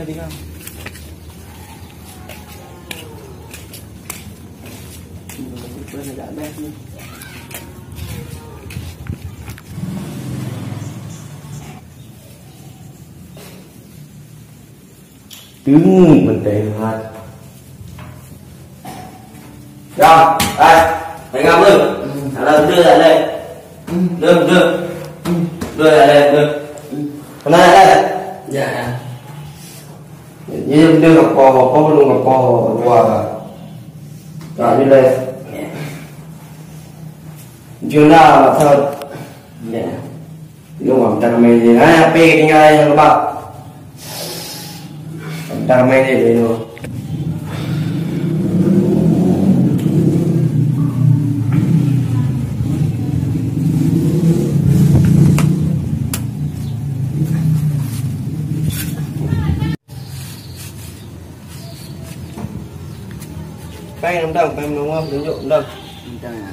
đi không? Bữa này đã bét luôn. Đứng mình tìm hạt. Rồi, đây, mày ngâm lưng. Đưa lại đây. Đưa lại đây, đưa. Hôm nay đây. Dạ. Đưa ngọc bò, có luôn ngọc bò qua. Rồi đi đây. Chưa nào mà thôi. Dạ. Lúc mà tăng mình thì nói happy cái ngay các bạn. Tăng mình thì đi luôn. Cái nắm đồng, cái đúng không? Đúng dụng đồng. Mình chơi à?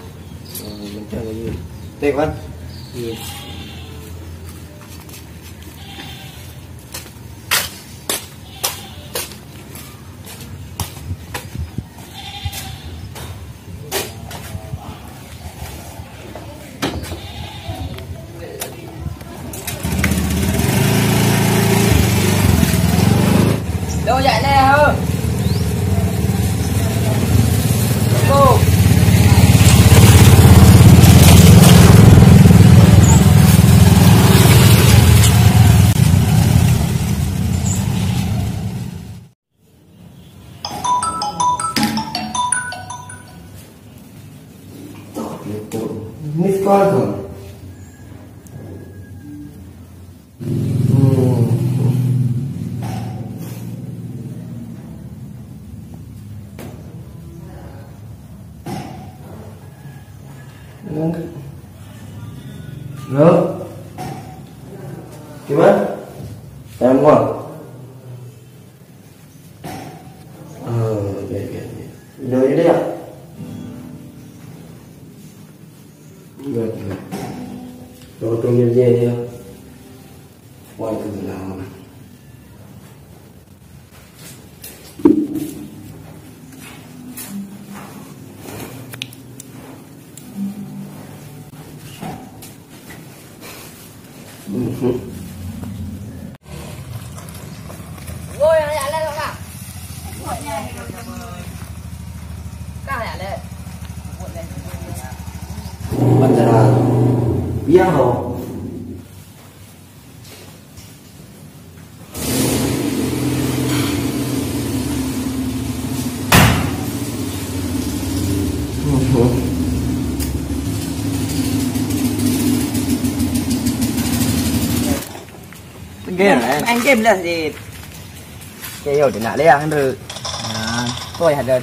Mình chơi cái gì? Tệ quá. Gì? Đâu dạy nè hơ. Cô. Miss call rồi. Nữa. Gimana? Em mau. Vậy. Video ini ya. Được. Rồi tôi nhìn về đi. Quay từ nào mà. Ngồi nhảy lên không ạ? Ngồi nhảy. Cao nhảy lên. Bạn là biết không? Game này. Anh game là gì? Cái hiểu thì nãy đây à, rồi. Tôi hạt rồi.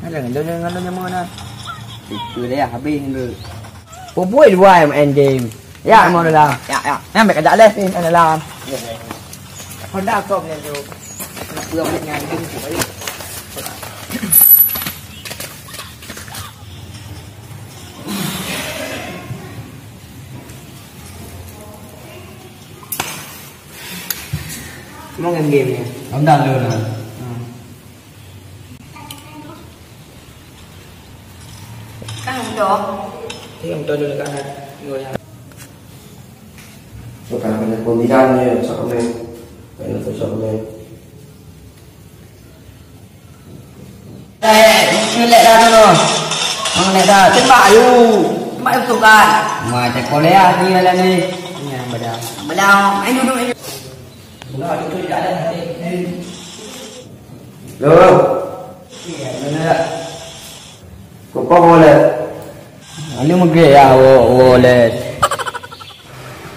Hay là người nó mưa nè. Từ đây à, happy rồi. Cô buổi hoài mà end game. Dạ, em mau làm. Dạ. Em phải cả đã lên, anh làm. Con đào cộp này rồi. Vừa một ngày kinh của ấy. Mong em game nè. Ông đang lừa rồi. Các không cho. Thế ông cho được cả hai người à? Cho cả phần con đi ra như sợ con em. Vậy là phải sợ con em. Đây, như lệ ra rồi. Lệ ra trên bãi luôn. Bãi tục à. Ngoài tại có lẽ đi lên đi. Nhà bà đào. Bà đào, anh đưa anh. Rồi chúng tôi đã lên. Được không? Cũng có vô lên. Ini mungkin ya boleh.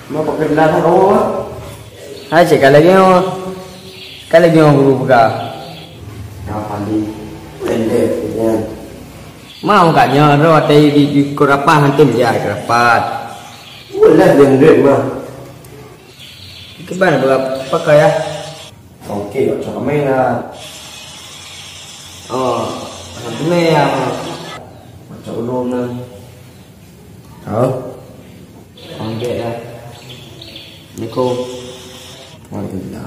Mau pakai belakang kamu apa? Hai cek lagi yang guru buka. Kapan di? Pendek ya. Mau nggak nyoro di kerapahan tim ya kerapat. Boleh yang duit mah. Gimana pakai ya? Oke, cho kami là. Ini ya. Cho luôn nè. Còn vậy đây. Mấy cô. Ngoài từ đó.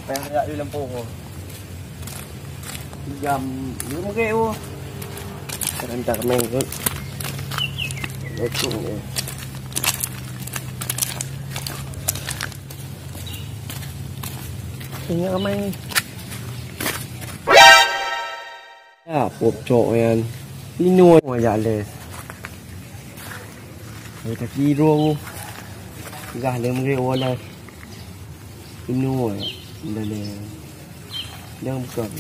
Payah nak di lampu ko. Jam, dia mungkin oh. Sekarang tak main kot. Lekung dia. Ingat ramai ni. Ya, pop cok yan. Pinoy mo jales. Ay takiro. Galing mo rin wala. Pinoy. Dali. Yang bukan.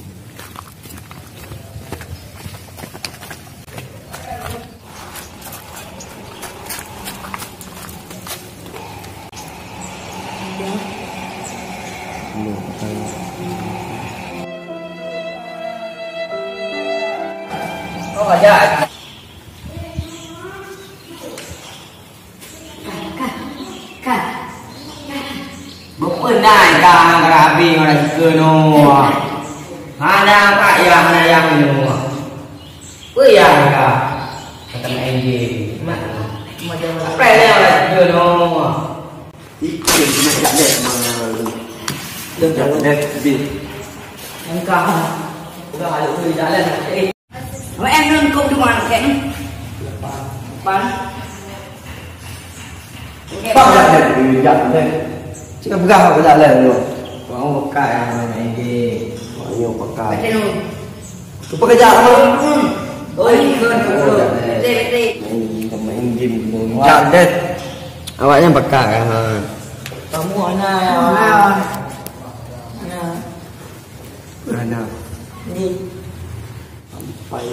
Kau aja. Bepenai kang rabi orang keno. Hana pak yang no. Puyang ka. Kata main game. Macam apa lah keno. Ikut cuma tak ada mal. Dah ada bit. Engkau udah ada tu jalan. Vậy em nâng câu đi ngoài kẹn bán Bắt ra được thì nhận đây. Chứ không gao cái dạ lên rồi. Có một cái này thì có nhiều bạc cài. cái luôn Có cái dạ không? ôi cơn đây Mấy anh dìm rồi nhận đây. À vậy em bạc cài hả? có mua nào Nào đi phải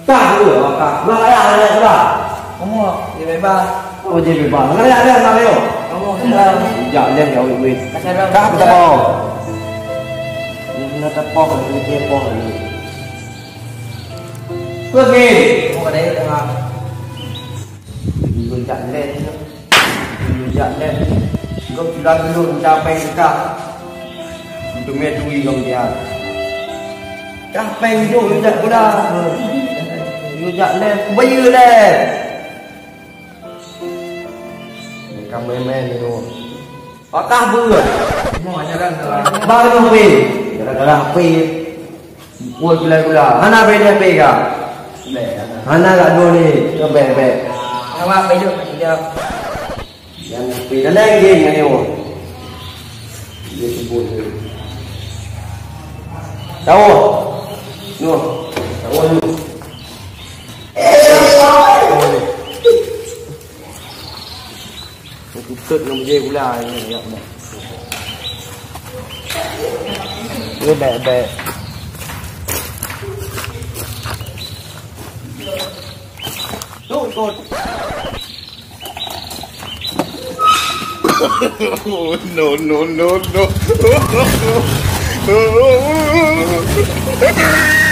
cả cửa cả ba cái nào đây các bạn không mua gì với ba có gì bị bảo cái nào đây nào đây không mua không đâu dọn lên kéo bị cái xe đâu các cái bò nó ta bò cái kia bò này Phương Nghi mua ở đây được không người chặn lên người chặn lên gốc chỉ đang luôn trao bay cả tụi mẹ tụi gồng nhà trao bay vô người chặn có đa người chặn lên bây giờ lên cầm em này luôn có cá vừa mua cho gần rồi ba cái đồng bì là làm bì buổi cái là Hana về đây bì cả Hana là đua đi cho về về các bạn bây giờ mình giờ vì nó lên gì nghe nhiều gì cũng buồn rồi đâu luôn đâu luôn cũng tự làm gì cũng là như vậy bẹ bẹ Thôi con no.